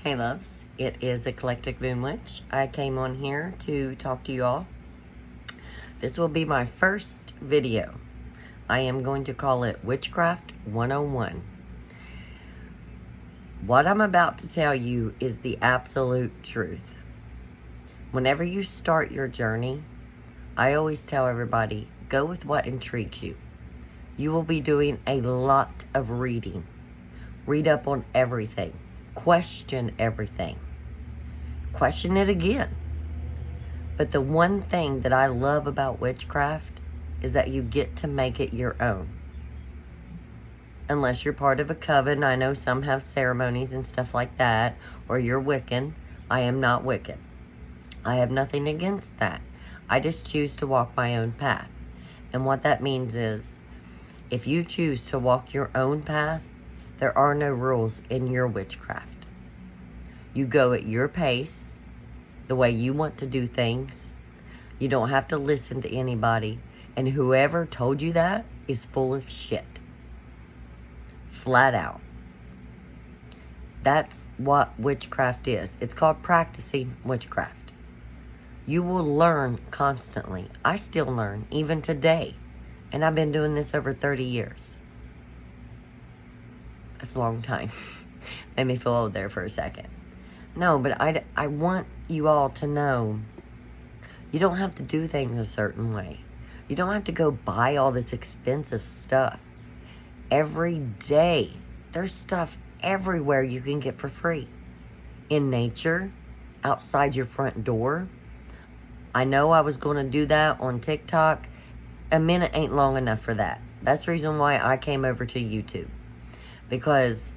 Hey loves, it is Eclectic Moon Witch. I came on here to talk to you all. This will be my first video. I am going to call it Witchcraft 101. What I'm about to tell you is the absolute truth. Whenever you start your journey, I always tell everybody, go with what intrigues you. You will be doing a lot of reading. Read up on everything. Question everything. Question it again. But the one thing that I love about witchcraft is that you get to make it your own. Unless you're part of a coven. I know some have ceremonies and stuff like that. Or you're Wiccan. I am not Wiccan. I have nothing against that. I just choose to walk my own path. And what that means is, if you choose to walk your own path, there are no rules in your witchcraft. You go at your pace, the way you want to do things. You don't have to listen to anybody. And whoever told you that is full of shit. Flat out. That's what witchcraft is. It's called practicing witchcraft. You will learn constantly. I still learn, even today. And I've been doing this over 30 years. That's a long time. Made me feel old there for a second. No, but I want you all to know you don't have to do things a certain way. You don't have to go buy all this expensive stuff. Every day, there's stuff everywhere you can get for free. In nature, outside your front door. I know I was going to do that on TikTok. A minute ain't long enough for that. That's the reason why I came over to YouTube. Because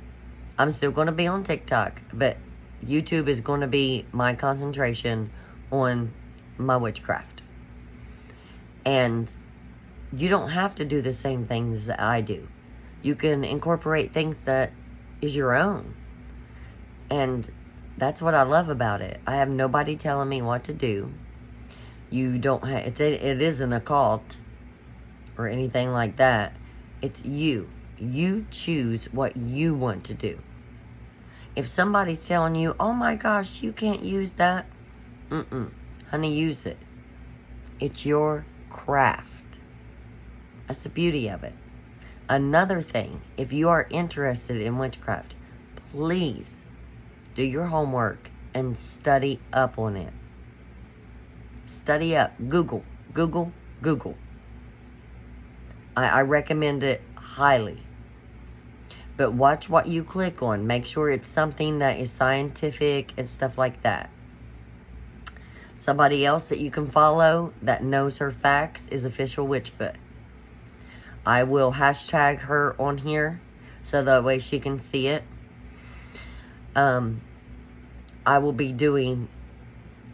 I'm still going to be on TikTok, but YouTube is going to be my concentration on my witchcraft. And you don't have to do the same things that I do. You can incorporate things that is your own. And that's what I love about it. I have nobody telling me what to do. You don't have, it isn't a cult or anything like that. It's you. You choose what you want to do. If somebody's telling you, oh my gosh, you can't use that. Honey, use it. It's your craft. That's the beauty of it. Another thing, if you are interested in witchcraft, please do your homework and study up on it. Study up. Google. I recommend it highly. But watch what you click on. Make sure it's something that is scientific and stuff like that. Somebody else that you can follow that knows her facts is Official Witchfoot. I will hashtag her on here so that way she can see it. I will be doing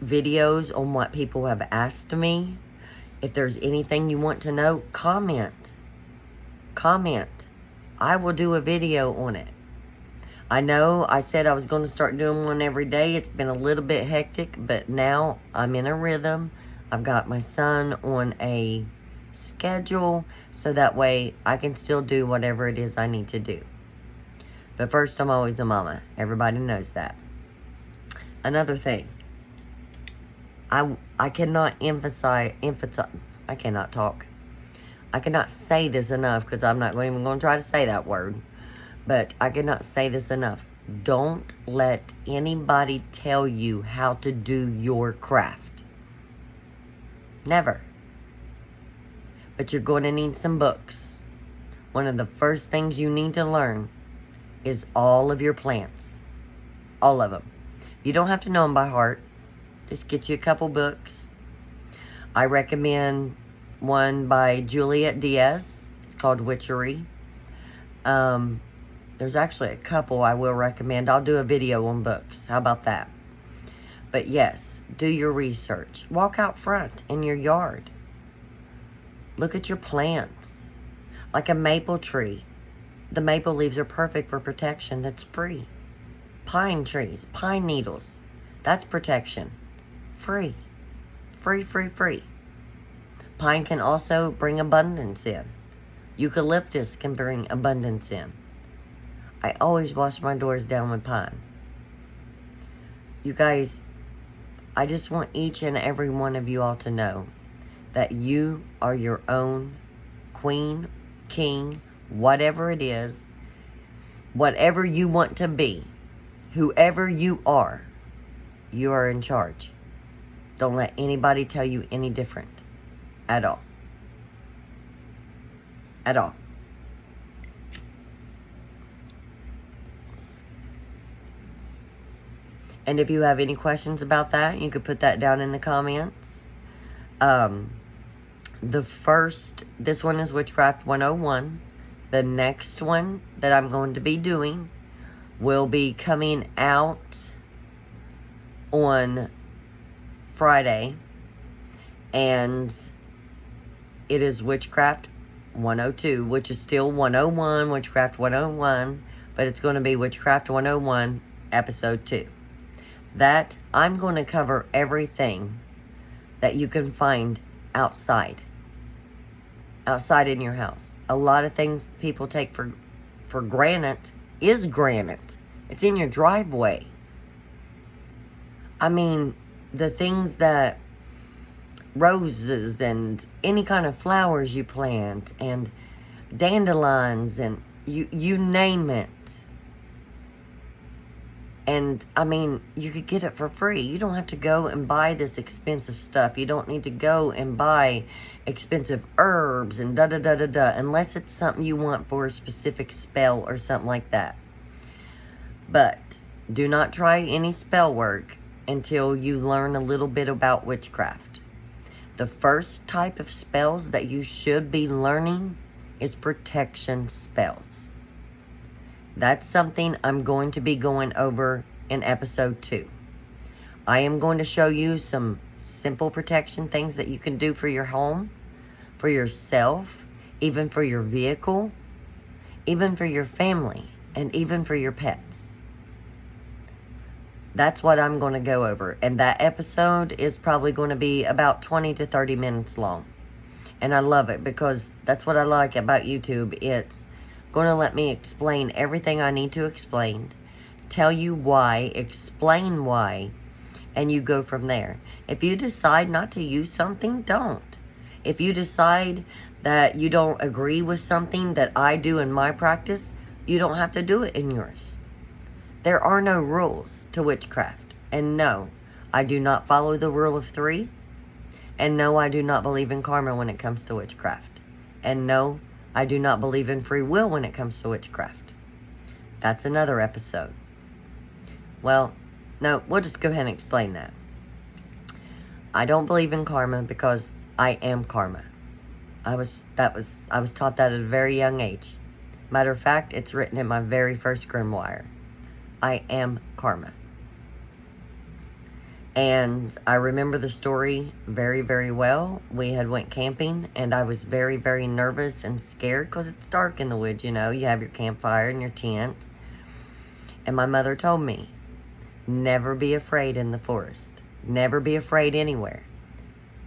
videos on what people have asked me. If there's anything you want to know, comment. I will do a video on it. I know I said I was going to start doing one every day. It's been a little bit hectic, but now I'm in a rhythm. I've got my son on a schedule, so that way I can still do whatever it is I need to do. But first, I'm always a mama. Everybody knows that. Another thing. I cannot emphasize, I cannot talk. I cannot say this enough because I'm not even going to try to say that word. But I cannot say this enough. Don't let anybody tell you how to do your craft. Never. But you're going to need some books. One of the first things you need to learn is all of your plants. All of them. You don't have to know them by heart. Just get you a couple books. I recommend one by Juliet Diaz. It's called Witchery. There's actually a couple I will recommend. I'll do a video on books. How about that? But yes, do your research. Walk out front in your yard. Look at your plants. Like a maple tree. The maple leaves are perfect for protection. That's free. Pine trees, pine needles. That's protection. Free. Free. Pine can also bring abundance in. Eucalyptus can bring abundance in. I always wash my doors down with pine. You guys, I just want each and every one of you all to know that you are your own queen, king, whatever it is, whatever you want to be, whoever you are in charge. Don't let anybody tell you any different. At all. At all. And if you have any questions about that, you could put that down in the comments. This one is Witchcraft 101. The next one that I'm going to be doing will be coming out on Friday. And it is Witchcraft 102, which is still 101, Witchcraft 101. But it's going to be Witchcraft 101, Episode 2. That I'm going to cover everything that you can find outside in your house. A lot of things people take for granted is granite. It's in your driveway. I mean, the things that roses and any kind of flowers you plant and dandelions and you name it. And, I mean, you could get it for free. You don't have to go and buy this expensive stuff. You don't need to go and buy expensive herbs and da-da-da-da-da, unless it's something you want for a specific spell or something like that. But do not try any spell work until you learn a little bit about witchcraft. The first type of spells that you should be learning is protection spells. That's something I'm going to be going over in episode 2. I am going to show you some simple protection things that you can do for your home, for yourself, even for your vehicle, even for your family, and even for your pets. That's what I'm going to go over. And that episode is probably going to be about 20 to 30 minutes long. And I love it because that's what I like about YouTube. It's going to let me explain everything I need to explain, tell you why, explain why, and you go from there. If you decide not to use something, don't. If you decide that you don't agree with something that I do in my practice, you don't have to do it in yours. There are no rules to witchcraft. And no, I do not follow the rule of 3. And no, I do not believe in karma when it comes to witchcraft. And no, I do not believe in free will when it comes to witchcraft. That's another episode. Well, no, we'll just go ahead and explain that. I don't believe in karma because I am karma. I was taught that at a very young age. Matter of fact, it's written in my very first grimoire. I am karma. And I remember the story very, very well. We had went camping, and I was very, very nervous and scared because it's dark in the woods, you know. You have your campfire and your tent. And my mother told me, never be afraid in the forest. Never be afraid anywhere.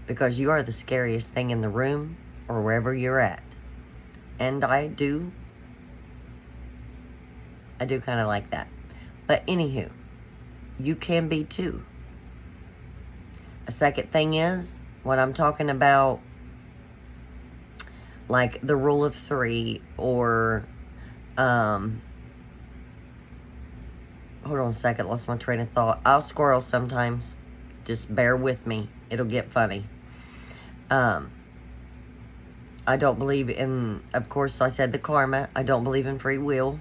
Because you are the scariest thing in the room or wherever you're at. And I do kind of like that. But anywho, you can be too. A second thing is, when I'm talking about, like, the rule of 3, or, hold on a second, lost my train of thought. I'll squirrel sometimes. Just bear with me. It'll get funny. I don't believe in, of course, I said the karma. I don't believe in free will.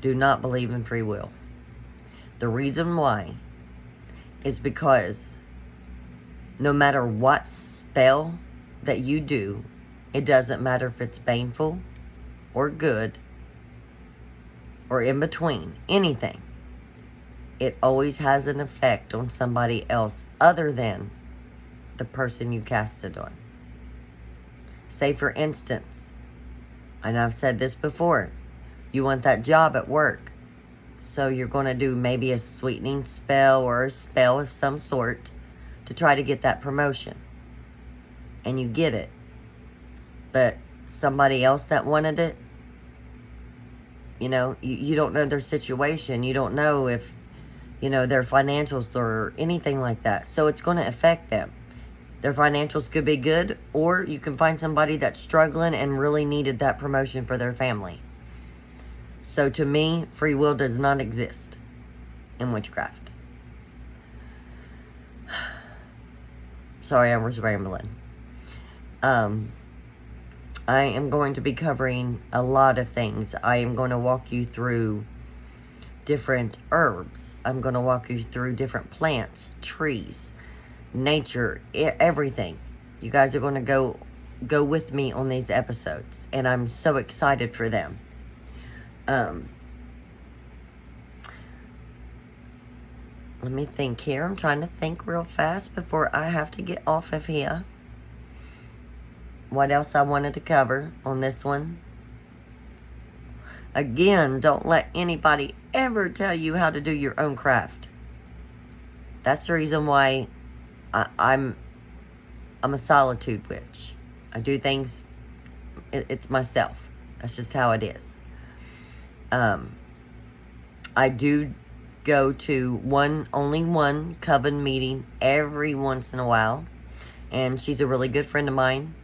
Do not believe in free will. The reason why is because no matter what spell that you do, it doesn't matter if it's painful or good or in between, anything. It always has an effect on somebody else other than the person you cast it on. Say, for instance, and I've said this before, you want that job at work. So you're going to do maybe a sweetening spell or a spell of some sort to try to get that promotion. And you get it. But somebody else that wanted it, you know, you don't know their situation. You don't know if, you know, their financials or anything like that. So it's going to affect them. Their financials could be good, or you can find somebody that's struggling and really needed that promotion for their family. So to me, free will does not exist in witchcraft. Sorry, I was rambling. I am going to be covering a lot of things. I am going to walk you through different herbs. I'm going to walk you through different plants, trees, nature, everything. You guys are going to go with me on these episodes, and I'm so excited for them. Let me think here. I'm trying to think real fast before I have to get off of here. What else I wanted to cover on this one? Again, don't let anybody ever tell you how to do your own craft. That's the reason why I'm a solitude witch. I do things, it's myself. That's just how it is. I do go to only one coven meeting every once in a while, and she's a really good friend of mine.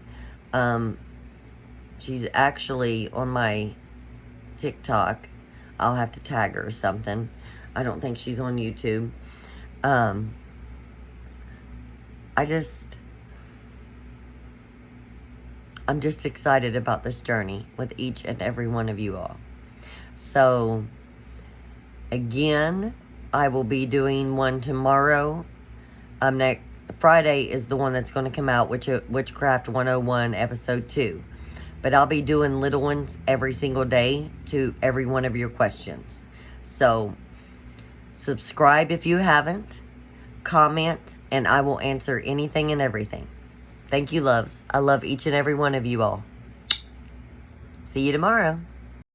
She's actually on my TikTok. I'll have to tag her or something. I don't think she's on YouTube. I'm just excited about this journey with each and every one of you all. So, again, I will be doing one tomorrow. Next Friday is the one that's going to come out, Witchcraft 101, Episode 2. But I'll be doing little ones every single day to every one of your questions. So, subscribe if you haven't. Comment, and I will answer anything and everything. Thank you, loves. I love each and every one of you all. See you tomorrow.